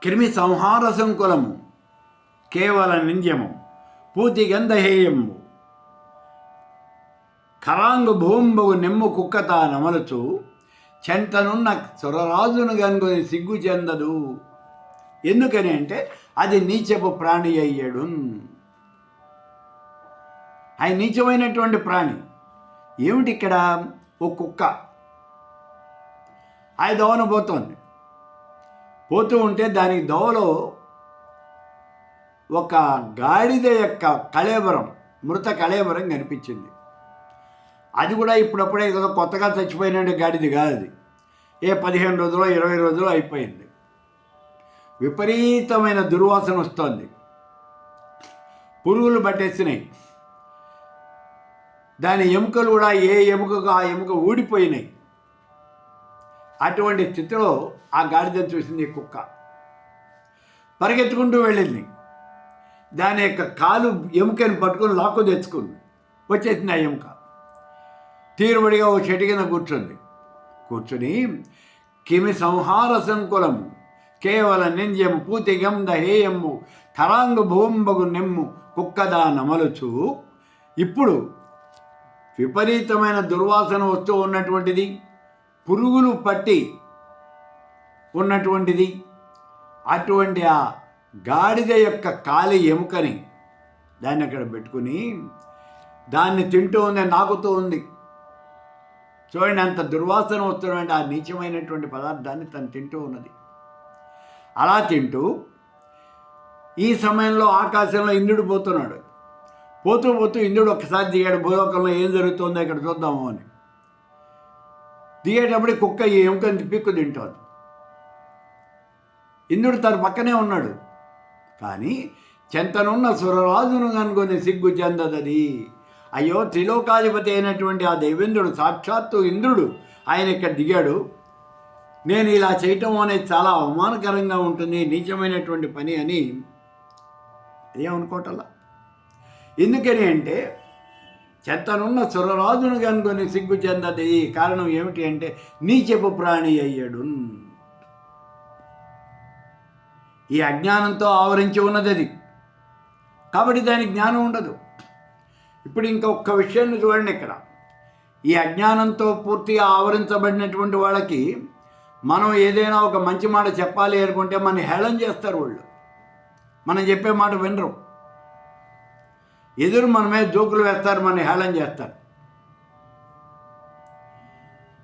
క్రిమి సంహార సంకులము కేవల నింద్యము పూతి గంధహేయము ఖరాంగు భూంబగు నెమ్ము కుక్కత నమలుచు చెంతనున్న సురరాజును గనుకొని సిగ్గు చెందదు. ఎందుకని అంటే అది నీచపు ప్రాణి అయ్యాడు. ఆయన నీచమైనటువంటి ప్రాణి. ఏమిటి ఇక్కడ? ఓ కుక్క ఆయన దోవన పోతోంది. పోతూ ఉంటే దానికి దోవలో ఒక గాడిద యొక్క కళేబరం, మృత కళేబరం కనిపించింది. అది కూడా ఇప్పుడప్పుడే ఏదో కొత్తగా చచ్చిపోయిన గాడిది కాదు. అది 15 రోజులు 20 రోజులు అయిపోయింది. విపరీతమైన దుర్వాసన వస్తోంది. పురుగులు పట్టేసినాయి. దాని ఎముకలు కూడా ఏ ఎముకకు ఆ ఎముక ఊడిపోయినాయి. అటువంటి స్థితిలో ఆ గాడిదను చూసింది కుక్క. పరిగెత్తుకుంటూ వెళ్ళింది. దాని యొక్క కాలు ఎముకని పట్టుకొని లాక్కు తెచ్చుకుంది. వచ్చేసింది ఆ ఎముక. తీరుబడిగా ఓ చెట్టు కింద కూర్చుని కిమి సంహార సంకులము కేవల నింద్యము పూతి గంధహేయము ఖరాంగు భూంబగు నెమ్ము కుక్కదా నమలుచు. ఇప్పుడు విపరీతమైన దుర్వాసన వస్తూ ఉన్నటువంటిది, పురుగులు పట్టి ఉన్నటువంటిది, అటువంటి ఆ గాడిద యొక్క కాలి ఎముకని దాన్ని అక్కడ పెట్టుకుని దాన్ని తింటూ ఉంది, నాకుతూ ఉంది. చూడండి, అంత దుర్వాసన వస్తున్నటువంటి ఆ నీచమైనటువంటి పదార్థాన్ని తను తింటూ ఉన్నది. అలా తింటూ ఈ సమయంలో ఆకాశంలో ఇంద్రుడు పోతున్నాడు. పోతూ ఇంద్రుడు ఒక్కసారి దిగాడు. భూలోకంలో ఏం జరుగుతుందో ఇక్కడ చూద్దాము అని దిగేటప్పుడు కుక్క ఈ ఎముకని పిక్కు తింటోంది. ఇంద్రుడు తన పక్కనే ఉన్నాడు. కానీ చెంతనున్న సురరాజును కనుకొని సిగ్గు చెందదది. అయ్యో, త్రిలోకాధిపతి అయినటువంటి ఆ దేవేంద్రుడు, సాక్షాత్తు ఇంద్రుడు, ఆయన ఇక్కడ దిగాడు. నేను ఇలా చేయటం అనేది చాలా అవమానకరంగా ఉంటుంది, నీచమైనటువంటి పని అని ఏమనుకోవటల్లా. ఎందుకని అంటే చెత్తనున్న సురరాజును కనుకొని సిగ్గు చెందది. కారణం ఏమిటి అంటే నీచపు ప్రాణి అయ్యాడు. ఈ అజ్ఞానంతో ఆవరించి ఉన్నది అది. కాబట్టి దానికి జ్ఞానం ఉండదు. ఇప్పుడు ఇంకొక విషయాన్ని చూడండి. ఇక్కడ ఈ అజ్ఞానంతో పూర్తిగా ఆవరించబడినటువంటి వాళ్ళకి మనం ఏదైనా ఒక మంచి మాట చెప్పాలి అనుకుంటే మన హేళన చేస్తారు. వాళ్ళు మనం చెప్పే మాట వినరు. ఎదురు మనమే జోకులు వేస్తారు, మన హేళన చేస్తారు.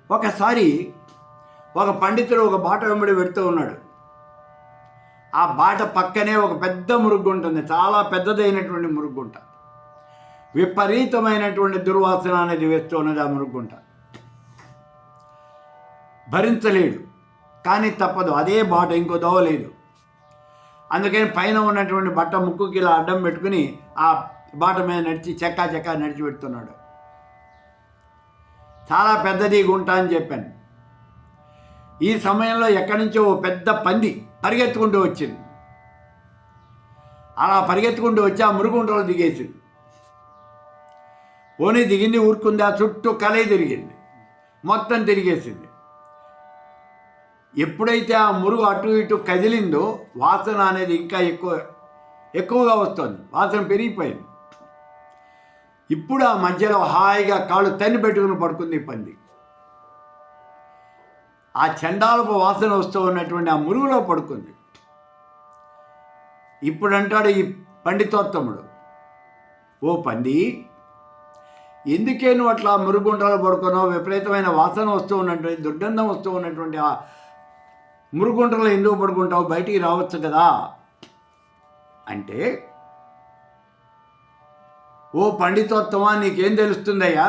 ఒకసారి ఒక పండితుడు ఒక బాట వెంబడి పెడుతూ ఉన్నాడు. ఆ బాట పక్కనే ఒక పెద్ద మురుగ్గు ఉంటుంది, చాలా పెద్దదైనటువంటి మురుగుంట. విపరీతమైనటువంటి దుర్వాసన అనేది వేస్తూ ఉన్నది ఆ మురుగుంట. భరించలేడు, కానీ తప్పదు. అదే బాట, ఇంకో దోవలేదు. అందుకని పైన ఉన్నటువంటి బట్ట ముక్కుకి ఇలా అడ్డం పెట్టుకుని ఆ బాట మీద నడిచి చెక్కా నడిచి పెడుతున్నాడు. చాలా పెద్దది గుంట అని చెప్పాను. ఈ సమయంలో ఎక్కడి నుంచో ఓ పెద్ద పంది పరిగెత్తుకుంటూ వచ్చింది. అలా పరిగెత్తుకుంటూ వచ్చి ఆ మురుగుంటలో దిగేసింది. పోనీ దిగింది, ఊరుకుంది. ఆ చుట్టూ కలయి తిరిగింది, మొత్తం తిరిగేసింది. ఎప్పుడైతే ఆ మురుగు అటు ఇటు కదిలిందో వాసన అనేది ఇంకా ఎక్కువగా వస్తుంది. వాసన పెరిగిపోయింది. ఇప్పుడు ఆ మధ్యలో హాయిగా కాళ్ళు తన్ని పెట్టుకుని పడుకుంది పంది. ఆ చండాలపు వాసన వస్తూ ఉన్నటువంటి ఆ మురుగులో పడుకుంది. ఇప్పుడు అంటాడు ఈ పండితోత్తముడు, ఓ పంది, ఎందుకే నువ్వు అట్లా మురుగుంటలో పడుకున్నావు? విపరీతమైన వాసన వస్తూ ఉన్నటువంటి, దుర్గంధం వస్తూ ఉన్నటువంటి ఆ మురుగుంటలో ఎందుకు పడుకుంటావు? బయటికి రావచ్చు కదా అంటే, ఓ పండితోత్తమా, నీకేం తెలుస్తుందయ్యా?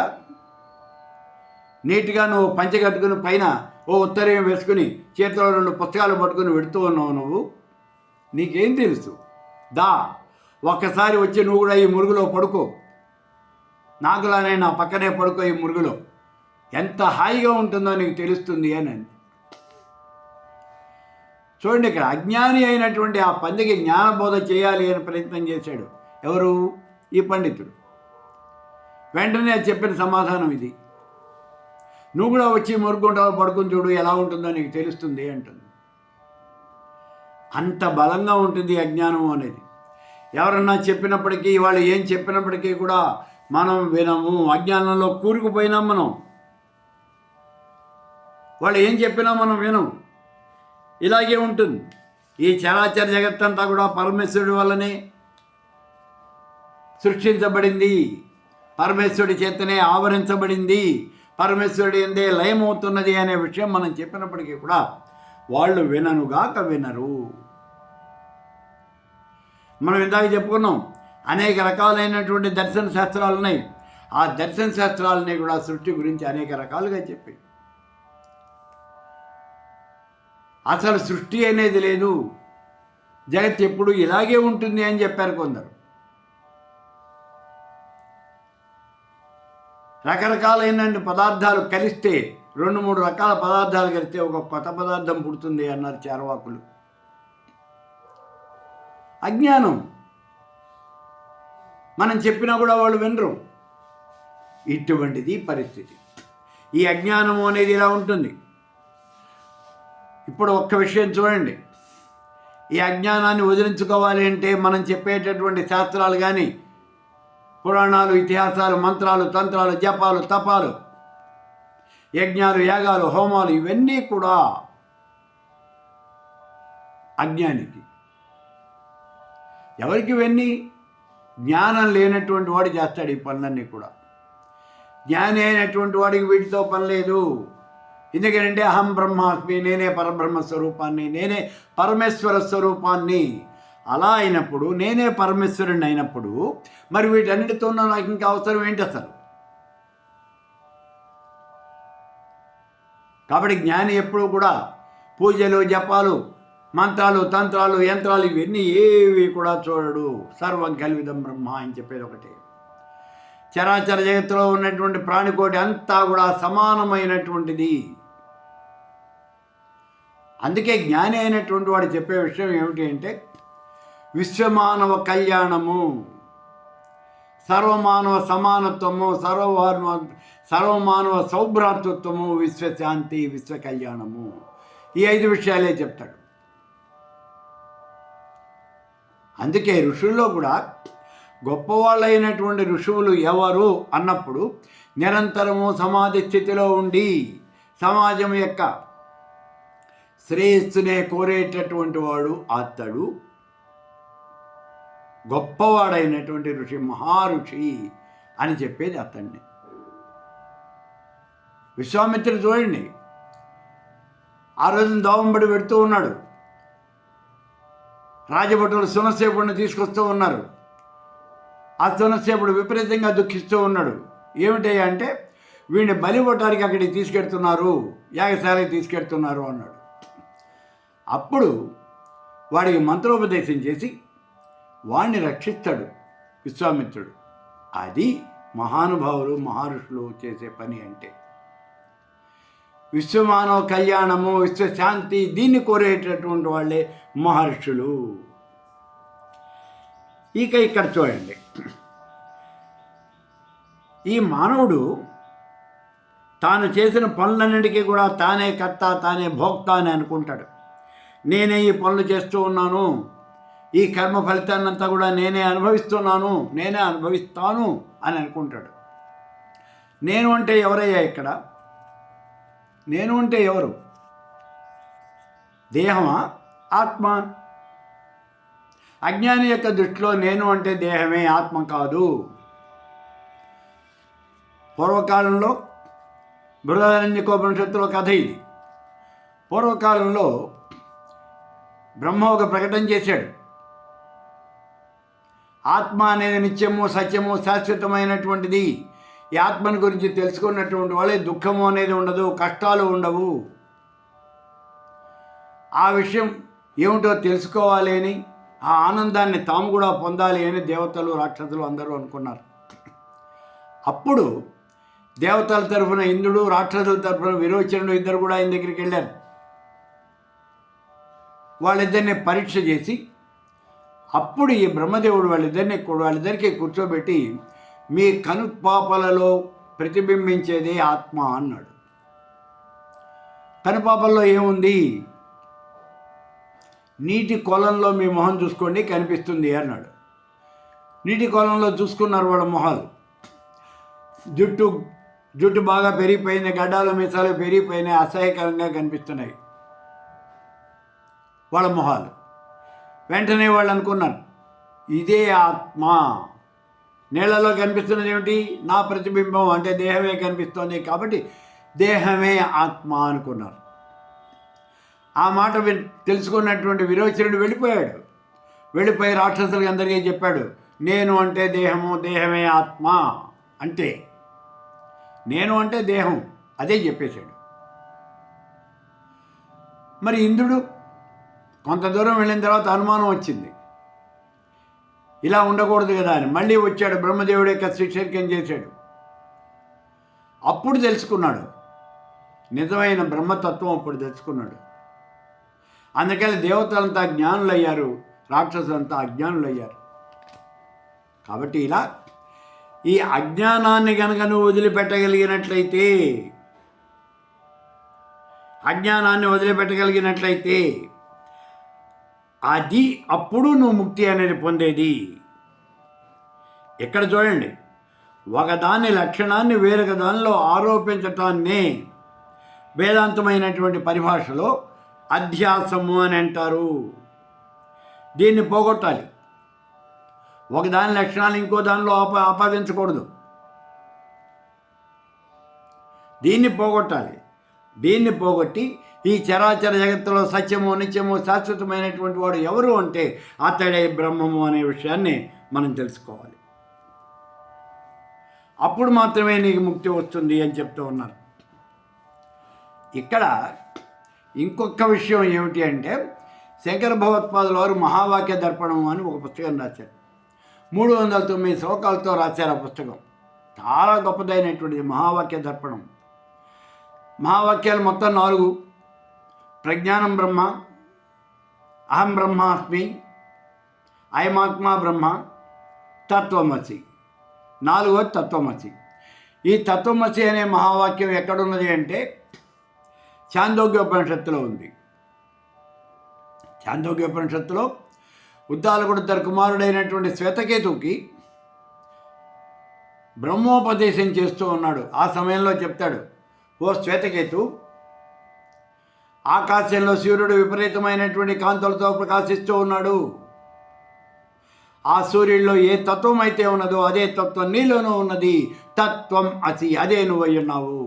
నీట్గా నువ్వు పంచె కట్టుకుని పైన ఓ ఉత్తరీయం వేసుకుని చేతిలో 2 పుస్తకాలు పట్టుకుని పెడుతూ ఉన్నావు. నువ్వు, నీకేం తెలుసు? దా, ఒక్కసారి వచ్చి నువ్వు కూడా ఈ మురుగులో పడుకో. నాకులానే నా పక్కనే పడుకో. ఈ మురుగులో ఎంత హాయిగా ఉంటుందో నీకు తెలుస్తుంది అని. చూడండి, ఇక్కడ అజ్ఞాని అయినటువంటి ఆ పందికి జ్ఞానబోధ చేయాలి అని ప్రయత్నం చేశాడు. ఎవరు? ఈ పండితుడు. వెంటనే చెప్పిన సమాధానం ఇది. నువ్వు కూడా వచ్చి మురుగుంటలో పడుకుని చూడు, ఎలా ఉంటుందో నీకు తెలుస్తుంది అంటుంది. అంత బలంగా ఉంటుంది అజ్ఞానం అనేది. ఎవరన్నా చెప్పినప్పటికీ, వాళ్ళు ఏం చెప్పినప్పటికీ కూడా మనం వినము. అజ్ఞానంలో కూరుకుపోయినాం మనం. వాళ్ళు ఏం చెప్పినా మనం వినము. ఇలాగే ఉంటుంది. ఈ చరాచర జగత్తంతా కూడా పరమేశ్వరుడి వల్లనే సృష్టించబడింది, పరమేశ్వరుడి చేతనే ఆవరించబడింది, పరమేశ్వరుడి ఎందే లయమవుతున్నది అనే విషయం మనం చెప్పినప్పటికీ కూడా వాళ్ళు విననుగాక వినరు. మనం ఇందాక చెప్పుకున్నాం, అనేక రకాలైనటువంటి దర్శన శాస్త్రాలు ఉన్నాయి. ఆ దర్శన శాస్త్రాలని కూడా సృష్టి గురించి అనేక రకాలుగా చెప్పి, అసలు సృష్టి అనేది లేదు, జగత్ ఎప్పుడు ఇలాగే ఉంటుంది అని చెప్పారు కొందరు. రకరకాలైన పదార్థాలు కలిస్తే, 2-3 రకాల పదార్థాలు కలిస్తే ఒక కొత్త పదార్థం పుడుతుంది అన్నారు చార్వాకులు. అజ్ఞానం. మనం చెప్పినా కూడా వాళ్ళు వినరు. ఇటువంటిది పరిస్థితి. ఈ అజ్ఞానం అనేది ఇలా ఉంటుంది. ఇప్పుడు ఒక్క విషయం చూడండి. ఈ అజ్ఞానాన్ని వదిలించుకోవాలి అంటే మనం చెప్పేటటువంటి శాస్త్రాలు కానీ, పురాణాలు, ఇతిహాసాలు, మంత్రాలు, తంత్రాలు, జపాలు, తపాలు, యజ్ఞాలు, యాగాలు, హోమాలు, ఇవన్నీ కూడా అజ్ఞానికి. ఎవరికి ఇవన్నీ? జ్ఞానం లేనటువంటి వాడు చేస్తాడు ఈ పనులన్నీ కూడా. జ్ఞాని అయినటువంటి వాడికి వీటితో పని లేదు. ఎందుకంటే అహం బ్రహ్మాస్మి, నేనే పరబ్రహ్మ స్వరూపాన్ని, నేనే పరమేశ్వర స్వరూపాన్ని. అలా అయినప్పుడు, నేనే పరమేశ్వరుని అయినప్పుడు మరి వీటన్నిటితో నాకు ఇంకా అవసరం ఏంటి అసలు? కాబట్టి జ్ఞాని ఎప్పుడూ కూడా పూజలు, జపాలు, మంత్రాలు, తంత్రాలు, యంత్రాలు ఇవన్నీ ఏవి కూడా చూడడు. సర్వం కల్విదం బ్రహ్మ అని చెప్పేది ఒకటే. చరాచర జగత్తులో ఉన్నటువంటి ప్రాణికోటి అంతా కూడా సమానమైనటువంటిది. అందుకే జ్ఞాని అయినటువంటి వాడు చెప్పే విషయం ఏమిటి అంటే, విశ్వమానవ కళ్యాణము, సర్వమానవ సమానత్వము, సర్వమానవ సౌభ్రాతృత్వము, విశ్వశాంతి, విశ్వ కళ్యాణము. ఈ 5 విషయాలే చెప్తాడు. అందుకే ఋషుల్లో కూడా గొప్పవాళ్ళైనటువంటి ఋషువులు ఎవరు అన్నప్పుడు, నిరంతరము సమాధి స్థితిలో ఉండి సమాజం యొక్క శ్రేయస్సునే కోరేటటువంటి వాడు అతడు గొప్పవాడైనటువంటి ఋషి, మహారుషి అని చెప్పేది అతన్ని. విశ్వామిత్రుడు చూడండి, ఆ రోజున దోవంబడి పెడుతూ ఉన్నాడు. రాజభటులు సునసేపుడిని తీసుకొస్తూ ఉన్నారు. ఆ సునసేపుడు విపరీతంగా దుఃఖిస్తూ ఉన్నాడు. ఏమిటయ్యా అంటే, వీడిని బలివ్వటానికి అక్కడికి తీసుకెడుతున్నారు, యాగశాలకి తీసుకెడుతున్నారు అన్నాడు. అప్పుడు వాడికి మంత్రోపదేశం చేసి వాణ్ణి రక్షిస్తాడు విశ్వామిత్రుడు. అది మహానుభావులు, మహర్షులు చేసే పని అంటే. విశ్వమానవ కళ్యాణము, విశ్వశాంతి, దీన్ని కోరేటటువంటి వాళ్ళే మహర్షులు. ఇక ఇక్కడ చూడండి, ఈ మానవుడు తాను చేసిన పనులన్నిటికీ కూడా తానే కర్త, తానే భోక్త అని అనుకుంటాడు. నేనే ఈ పనులు చేస్తూ ఉన్నాను, ఈ కర్మ ఫలితాన్నంతా కూడా నేనే అనుభవిస్తున్నాను, నేనే అనుభవిస్తాను అని అనుకుంటాడు. నేను అంటే ఎవరయ్యా ఇక్కడ? నేను అంటే ఎవరు? దేహమా, ఆత్మ? అజ్ఞాని యొక్క దృష్టిలో నేను అంటే దేహమే, ఆత్మ కాదు. పూర్వకాలంలో బృహదారణ్యకోపనిషత్తులో కథ ఇది. పూర్వకాలంలో బ్రహ్మ ఒక ప్రకటన చేశాడు. ఆత్మ అనేది నిత్యము, సత్యము, శాశ్వతమైనటువంటిది. ఈ ఆత్మని గురించి తెలుసుకున్నటువంటి వాళ్ళే దుఃఖము అనేది ఉండదు, కష్టాలు ఉండవు. ఆ విషయం ఏమిటో తెలుసుకోవాలి అని, ఆ ఆనందాన్ని తాము కూడా పొందాలి అని దేవతలు, రాక్షసులు అందరూ అనుకున్నారు. అప్పుడు దేవతల తరఫున ఇంద్రుడు, రాక్షసుల తరఫున విరోచనుడు ఇద్దరు కూడా ఆయన దగ్గరికి వెళ్ళారు. వాళ్ళిద్దరిని పరీక్ష చేసి అప్పుడు ఈ బ్రహ్మదేవుడు వాళ్ళిద్దరికీ కూర్చోబెట్టి, మీ కనుపాపలలో ప్రతిబింబించేదే ఆత్మ అన్నాడు. కనుపాపల్లో ఏముంది? నీటి కొలంలో మీ మొహం చూసుకోండి కనిపిస్తుంది అన్నాడు. నీటి కొలంలో చూసుకున్నారు వాళ్ళ మొహాలు. జుట్టు బాగా పెరిగిపోయింది, గడ్డాలు మీసాలు పెరిగిపోయినాయి, అసహ్యకరంగా కనిపిస్తున్నాయి వాళ్ళ మొహాలు. వెంటనే వాళ్ళు అనుకున్నారు, ఇదే ఆత్మ. నీళ్ళలో కనిపిస్తున్నది ఏమిటి? నా ప్రతిబింబం, అంటే దేహమే కనిపిస్తోంది, కాబట్టి దేహమే ఆత్మ అనుకున్నారు. ఆ మాట తెలుసుకున్నటువంటి విరోచనుడు వెళ్ళిపోయి రాక్షసులకి అందరికీ చెప్పాడు, నేను అంటే దేహము, దేహమే ఆత్మ, అంటే నేను అంటే దేహం, అదే చెప్పేశాడు. మరి ఇంద్రుడు కొంత దూరం వెళ్ళిన తర్వాత అనుమానం వచ్చింది, ఇలా ఉండకూడదు కదా అని. మళ్ళీ వచ్చాడు, బ్రహ్మదేవుడి యొక్క శిక్షరికం చేశాడు. అప్పుడు తెలుసుకున్నాడు నిజమైన బ్రహ్మతత్వం, అప్పుడు తెలుసుకున్నాడు. అందుకని దేవతలంతా జ్ఞానులయ్యారు, రాక్షసులంతా అజ్ఞానులయ్యారు. కాబట్టి ఇలా ఈ అజ్ఞానాన్ని కనుక నువ్వు వదిలిపెట్టగలిగినట్లయితే అది అప్పుడు నువ్వు ముక్తి అనేది పొందేది. ఇక్కడ చూడండి, ఒకదాని లక్షణాన్ని వేరొక దానిలో ఆరోపించటాన్నే వేదాంతమైనటువంటి పరిభాషలో అధ్యాసము అని అంటారు. దీన్ని పోగొట్టాలి. ఒకదాని లక్షణాలు ఇంకో దానిలో ఆపాదించకూడదు. దీన్ని పోగొట్టాలి. దీన్ని పోగొట్టి ఈ చరాచర జగత్తులో సత్యము, నిత్యము, శాశ్వతమైనటువంటి వాడు ఎవరు అంటే అతడే బ్రహ్మము అనే విషయాన్ని మనం తెలుసుకోవాలి. అప్పుడు మాత్రమే నీకు ముక్తి వస్తుంది అని చెప్తూ ఉన్నారు. ఇక్కడ ఇంకొక విషయం ఏమిటి అంటే, శంకర భగవత్పాదుల వారు మహావాక్య దర్పణం అని ఒక పుస్తకం రాశారు. 309 శ్లోకాలతో రాశారు ఆ పుస్తకం. చాలా గొప్పదైనటువంటిది మహావాక్య దర్పణం. మహావాక్యాలు మొత్తం 4: ప్రజ్ఞానం బ్రహ్మ, అహం బ్రహ్మాస్మి, అయమాత్మా బ్రహ్మ, తత్వమసి. 4వది తత్వమసి. ఈ తత్వమసి అనే మహావాక్యం ఎక్కడున్నది అంటే ఛాందోగ్యోపనిషత్తులో ఉంది. ఛాందోగ్యోపనిషత్తులో ఉద్దాలకుడు కుమారుడైనటువంటి శ్వేతకేతువుకి బ్రహ్మోపదేశం చేస్తూ ఉన్నాడు. ఆ సమయంలో చెప్తాడు, ఓ శ్వేతకేతు, ఆకాశంలో సూర్యుడు విపరీతమైనటువంటి కాంతులతో ప్రకాశిస్తూ ఉన్నాడు. ఆ సూర్యుడిలో ఏ తత్వం అయితే ఉన్నదో అదే తత్వం నీలోనూ ఉన్నది. తత్వం అసి, అదే నువ్వై ఉన్నావు.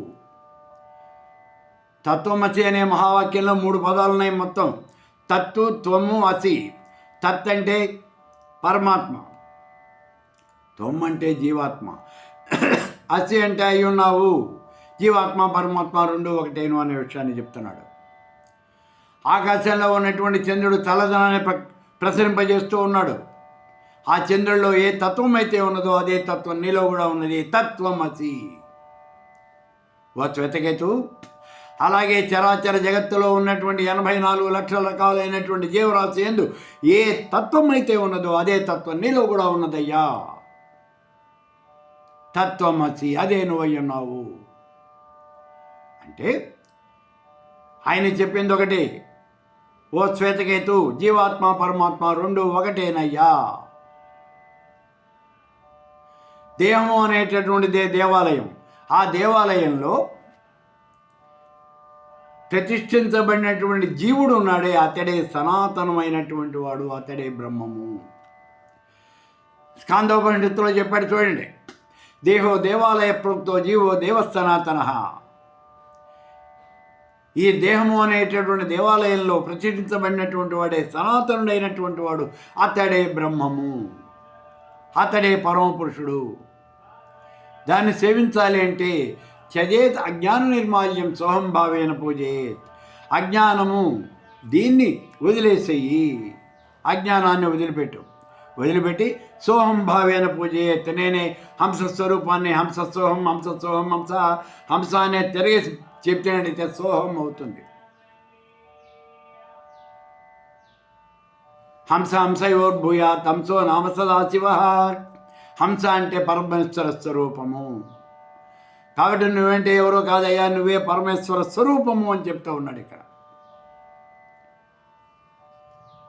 తత్వమసి అనే మహావాక్యంలో 3 పదాలు ఉన్నాయి మొత్తం. తత్తు, త్వము, అసి. తత్ అంటే పరమాత్మ, త్వం అంటే జీవాత్మ, అసి అంటే అయి ఉన్నావు. జీవాత్మ పరమాత్మ రెండు ఒకటేను అనే విషయాన్ని చెప్తున్నాడు. ఆకాశంలో ఉన్నటువంటి చంద్రుడు చల్లదనాన్ని ప్రసరింపజేస్తూ ఉన్నాడు. ఆ చంద్రుడిలో ఏ తత్వం అయితే ఉన్నదో అదే తత్వం నీలో కూడా ఉన్నది. తత్వమసి. ఓ శ్వేతకేతు, అలాగే చరాచర జగత్తులో ఉన్నటువంటి 84 లక్షల రకాలైనటువంటి జీవరాశి యందు ఏ తత్వం అయితే ఉన్నదో అదే తత్వం నీలో కూడా ఉన్నదయ్యా. తత్వమసి, అదే నువ్వై ఉన్నావు. అంటే ఆయన చెప్పింది ఒకటి, ఓ శ్వేతకేతు, జీవాత్మ పరమాత్మ రెండు ఒకటేనయ్యా. దేహము అనేటటువంటిదే దేవాలయం. ఆ దేవాలయంలో ప్రతిష్ఠించబడినటువంటి జీవుడు ఉన్నాడే, అతడే సనాతనమైనటువంటి వాడు, అతడే బ్రహ్మము. స్కాందోపనిషత్తులో చెప్పాడు చూడండి, దేహో దేవాలయ ప్రోక్తో జీవో దేవసనాతన. ఈ దేహము అనేటటువంటి దేవాలయంలో ప్రతిష్ఠించబడినటువంటి వాడే సనాతనుడైనటువంటి వాడు, అతడే బ్రహ్మము, అతడే పరమపురుషుడు. దాన్ని సేవించాలి అంటే త్యజేత్ అజ్ఞాన నిర్మాల్యం సోహం భావేన పూజేత్. అజ్ఞానము దీన్ని వదిలేసేయి, అజ్ఞానాన్ని వదిలిపెట్టి సోహం భావేన పూజేత్. నేనే హంసస్వరూపాన్ని, హంసస్సోహం, హంసస్సోహం, హంస అనే తిరిగేసి చెప్తేనైతే సోహం అవుతుంది. హంసయోర్భూయాత్ హంసో నామ సదాశివ. హంస అంటే పరమేశ్వర స్వరూపము. కాబట్టి నువ్వేంటే ఎవరో కాదయ్యా, నువ్వే పరమేశ్వర స్వరూపము అని చెప్తూ ఉన్నాడు ఇక్కడ.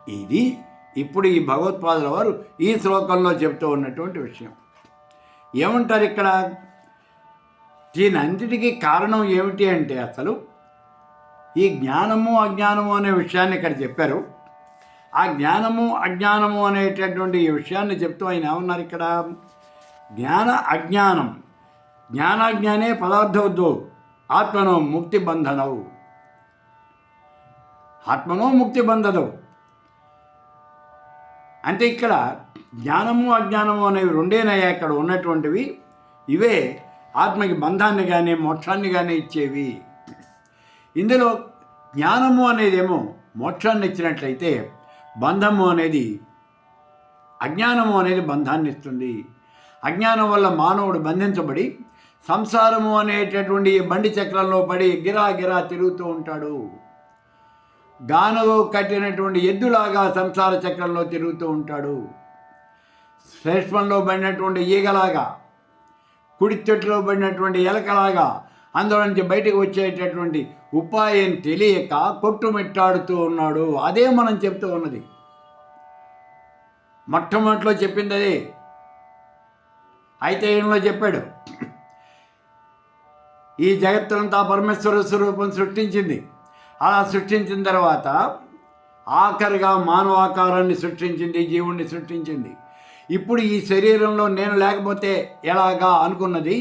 ఇది ఇప్పుడు ఈ భగవత్పాదుల వారు ఈ శ్లోకంలో చెప్తూ ఉన్నటువంటి విషయం. ఏమంటారు ఇక్కడ? దీనంతటికీ కారణం ఏమిటి అంటే అసలు ఈ జ్ఞానము అజ్ఞానము అనే విషయాన్ని ఇక్కడ చెప్పారు. ఆ జ్ఞానము అజ్ఞానము అనేటటువంటి ఈ విషయాన్ని చెప్తూ ఆయన ఏమన్నారు ఇక్కడ? జ్ఞాన అజ్ఞానం జ్ఞానాజ్ఞానే పదార్థవద్దు ఆత్మనో ముక్తి బంధనవు. ఆత్మనో ముక్తి బంధనవు అంటే ఇక్కడ జ్ఞానము అజ్ఞానము అనేవి రెండేనయ్యా ఇక్కడ ఉన్నటువంటివి. ఇవే ఆత్మకి బంధాన్ని కానీ మోక్షాన్ని కానీ ఇచ్చేవి. ఇందులో జ్ఞానము అనేదేమో మోక్షాన్ని ఇచ్చినట్లయితే బంధము అనేది అజ్ఞానము అనేది బంధాన్ని ఇస్తుంది. అజ్ఞానం వల్ల మానవుడు బంధించబడి సంసారము అనేటటువంటి బండి చక్రంలో పడి గిరా గిరా తిరుగుతూ ఉంటాడు. గానలో కట్టినటువంటి ఎద్దులాగా సంసార చక్రంలో తిరుగుతూ ఉంటాడు. శ్లేష్మంలో పడినటువంటి ఈగలాగా, కుడి చెట్టులో పడినటువంటి ఎలకలాగా అందులో నుంచి బయటకు వచ్చేటటువంటి ఉపాయం తెలియక కొట్టుమిట్టాడుతూ ఉన్నాడు. అదే మనం చెప్తూ ఉన్నది. మొట్టమొదటిలో చెప్పింది అదే. అయితే ఈయనలో చెప్పాడు, ఈ జగత్తునంతా పరమేశ్వర స్వరూపం సృష్టించింది. అలా సృష్టించిన తర్వాత ఆఖరిగా మానవాకారాన్ని సృష్టించింది, జీవుణ్ణి సృష్టించింది. ఇప్పుడు ఈ శరీరంలో నేను లేకపోతే ఎలాగా అనుకున్నది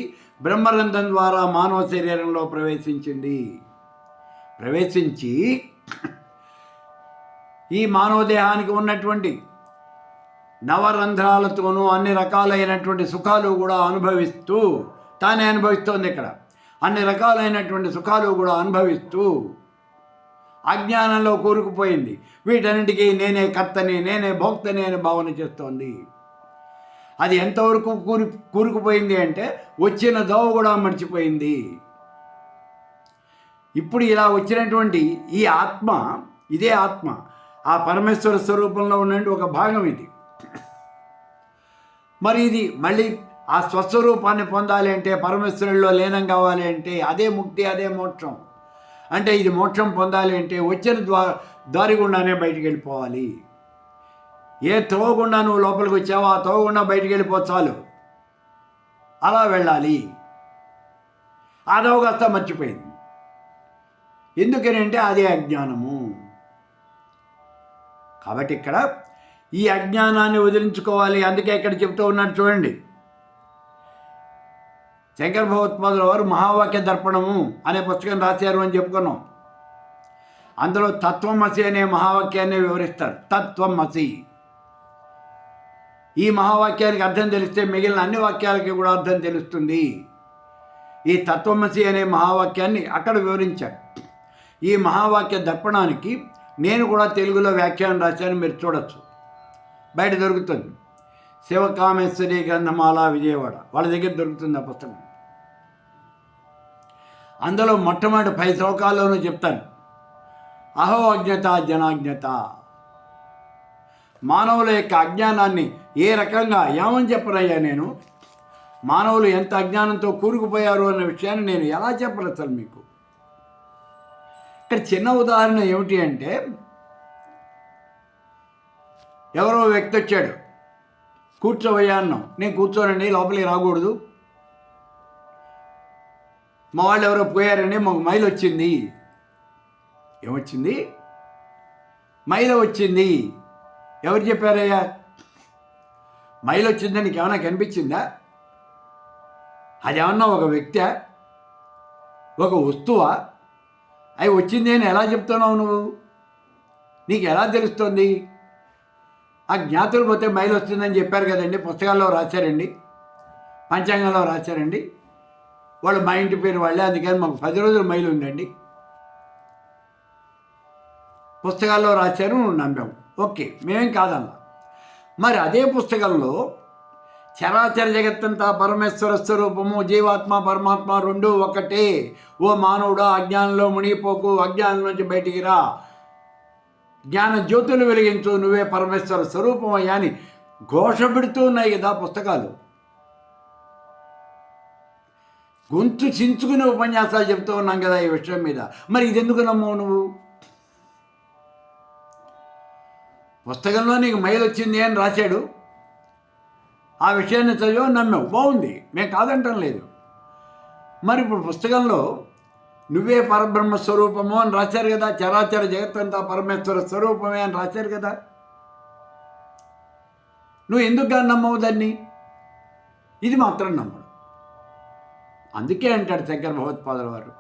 బ్రహ్మరంధ్రం ద్వారా మానవ శరీరంలో ప్రవేశించి ఈ మానవ దేహానికి ఉన్నటువంటి నవరంధ్రాలతోనూ అన్ని రకాలైనటువంటి సుఖాలు కూడా అనుభవిస్తూ తానే అనుభవిస్తోంది. ఇక్కడ అన్ని రకాలైనటువంటి సుఖాలు కూడా అనుభవిస్తూ అజ్ఞానంలో కూరుకుపోయింది. వీటన్నిటికీ నేనే కర్తని, నేనే భోక్తని అని భావన చేస్తోంది. అది ఎంతవరకు కూరుకుపోయింది అంటే వచ్చిన దోవ కూడా మర్చిపోయింది. ఇప్పుడు ఇలా వచ్చినటువంటి ఈ ఆత్మ, ఇదే ఆత్మ ఆ పరమేశ్వర స్వరూపంలో ఉన్నటువంటి ఒక భాగం ఇది. మరి ఇది మళ్ళీ ఆ స్వస్వరూపాన్ని పొందాలి అంటే, పరమేశ్వరుల్లో లీనం కావాలి అంటే అదే ముక్తి, అదే మోక్షం. అంటే ఇది మోక్షం పొందాలి అంటే వచ్చిన దారి గుండానే బయటికి వెళ్ళిపోవాలి. ఏ తోవగుండా నువ్వు లోపలికి వచ్చావో ఆ తోవగుండా బయటికి వెళ్ళిపో చాలు. అలా వెళ్ళాలి. అదవగాస్త మర్చిపోయింది. ఎందుకని అంటే అదే అజ్ఞానము. కాబట్టి ఇక్కడ ఈ అజ్ఞానాన్ని వదిలించుకోవాలి. అందుకే ఇక్కడ చెప్తూ ఉన్నాడు చూడండి. శంకర భగవత్పాదుల వారు మహావాక్య దర్పణము అనే పుస్తకం రాశారు అని చెప్పుకున్నాం. అందులో తత్వమసి అనే మహావాక్యాన్ని వివరిస్తారు. తత్వమసి, ఈ మహావాక్యానికి అర్థం తెలిస్తే మిగిలిన అన్ని వాక్యాలకి కూడా అర్థం తెలుస్తుంది. ఈ తత్వమసి అనే మహావాక్యాన్ని అక్కడ వివరించారు. ఈ మహావాక్య దర్పణానికి నేను కూడా తెలుగులో వ్యాఖ్యానం రాశాను, మీరు చూడొచ్చు, బయట దొరుకుతుంది. శివకామేశ్వరి గ్రంథమాల విజయవాడ వాళ్ళ దగ్గర దొరుకుతుంది ఆ పుస్తకం. అందులో మొట్టమొదటి 5 శ్లోకాల్లోనూ చెప్తాను. అహో అజ్ఞత జనాజ్ఞత, మానవుల యొక్క అజ్ఞానాన్ని ఏ రకంగా ఏమని చెప్పనయ్యా నేను, మానవులు ఎంత అజ్ఞానంతో కూరుకుపోయారు అన్న విషయాన్ని నేను ఎలా చెప్పను అసలు మీకు. ఇక్కడ చిన్న ఉదాహరణ ఏమిటి అంటే, ఎవరో వ్యక్తి వచ్చాడు, కూర్చోవయ్యా అన్నాం. నేను కూర్చోనండి, లోపలికి రాకూడదు, మా వాళ్ళు ఎవరో పోయారండి, మాకు మైలు వచ్చింది. ఏమొచ్చింది? మైలు వచ్చింది. ఎవరు చెప్పారయ్యా? మైలు వచ్చిందని నీకు ఏమైనా కనిపించిందా? అది ఏమన్నా ఒక వ్యక్తి, ఒక వస్తువా? అవి వచ్చింది అని ఎలా చెప్తున్నావు నువ్వు? నీకు ఎలా తెలుస్తుంది? ఆ జ్ఞాతులు పోతే మైలు వస్తుందని చెప్పారు కదండి, పుస్తకాల్లో రాశారండి, పంచాంగంలో రాశారండి, వాళ్ళు మా ఇంటి పేరు వాళ్ళే, అందుకని మాకు 10 రోజులు మైలు ఉందండి, పుస్తకాల్లో రాశారు, నమ్మాము, ఓకే, మేమేం కాదన్నా. మరి అదే పుస్తకంలో చరాచర జగత్తంతా పరమేశ్వర స్వరూపము, జీవాత్మ పరమాత్మ రెండూ ఒకటే, ఓ మానవుడా అజ్ఞానంలో మునిగిపోకు, అజ్ఞానం నుంచి బయటికి రా, జ్ఞాన జ్యోతులు వెలిగించు, నువ్వే పరమేశ్వర స్వరూపం అయ్యా అని ఘోష పెడుతూ ఉన్నాయి కదా పుస్తకాలు. గొంతు చించుకునే ఉపన్యాసాలు చెప్తూ ఉన్నాం కదా ఈ విషయం మీద. మరి ఇది ఎందుకు నమ్మవు నువ్వు? పుస్తకంలో నీకు మైలు వచ్చింది అని రాశాడు, ఆ విషయాన్ని చదివో నమ్మావు, బాగుంది, మేము కాదంటం లేదు. మరి ఇప్పుడు పుస్తకంలో నువ్వే పరబ్రహ్మ స్వరూపము అని రాశారు కదా, చరాచర జగత్తంతా పరమేశ్వర స్వరూపమే అని రాశారు కదా, నువ్వు ఎందుకు నమ్మవు దాన్ని? ఇది మాత్రం నమ్మడు. అందుకే అంటాడు శంకర భగవత్పాదుల వారు,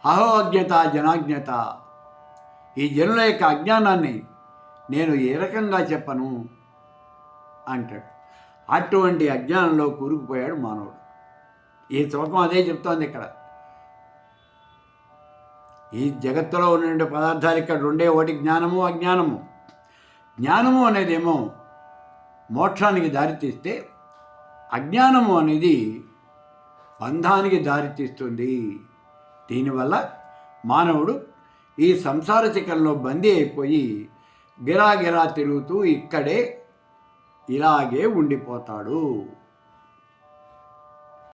అహో అజ్ఞత జనాజ్ఞత, ఈ జనుల యొక్క అజ్ఞానాన్ని నేను ఏ రకంగా చెప్పను అంటాడు. అటువంటి అజ్ఞానంలో కూరుకుపోయాడు మానవుడు. ఈ శ్లోకం అదే చెప్తోంది ఇక్కడ. ఈ జగత్తులో ఉన్న పదార్థాలు ఇక్కడ రెండే, ఒకటి జ్ఞానము, అజ్ఞానము. జ్ఞానము అనేదేమో మోక్షానికి దారితీస్తే, అజ్ఞానము అనేది బంధానికి దారితీస్తుంది. దీనివల్ల మానవుడు ఈ సంసార చక్రంలో బందీ అయిపోయి గిరాగిరా తిరుగుతూ ఇక్కడే ఇలాగే ఉండిపోతాడు.